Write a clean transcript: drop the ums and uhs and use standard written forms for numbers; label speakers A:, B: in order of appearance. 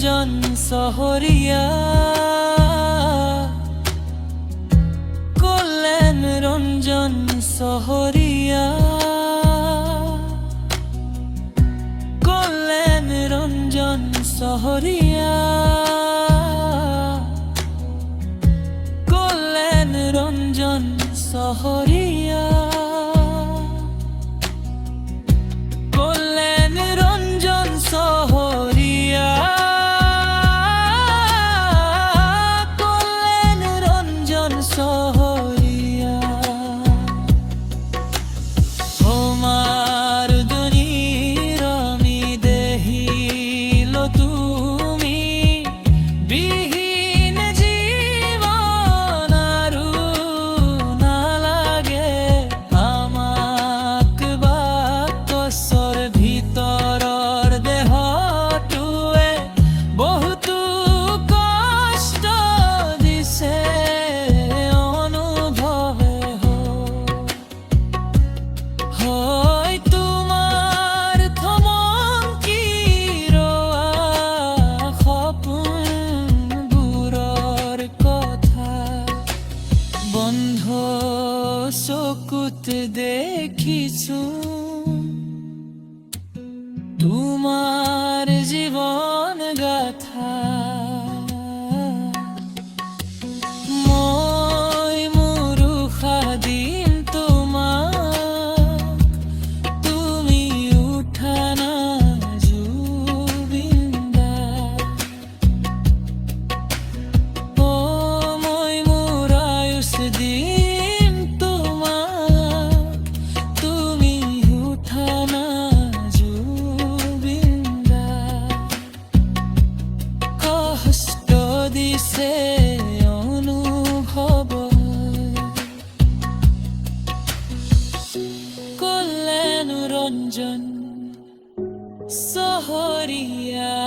A: রঞ্জন সহরিয়া, কল্যাণ রঞ্জন সহরিয়া, কল্যাণ রঞ্জন সহরিয়া, কল্যাণ রঞ্জন সহরিয়া, কল্যাণ রঞ্জন সহরিয়া, কল্যাণ রঞ্জন সহরিয়া। তোমার দুনির আমি দেখিল তুমি বিহীন জীবন আরু না লাগে আমাক বাকসর ভিতরর দেহটুৱে বহুতো কষ্ট দিছে অনুভৱে হয় তোমার থমকি ৰোৱা সপোনবোৰৰ কথা বন্ধ চকুত দেখিছো তোমার জীবন গাথা। মই মুৰুষা দিম তোমাক, তুমি উঠা না জুবিন্দা। ও মই মোৰ আয়ুষ দিম তোমাক, তুমি উঠা না জুবিন্দা। কষ্ট দিছে অনুভৱ কল্যাণ রঞ্জন সহরিয়া।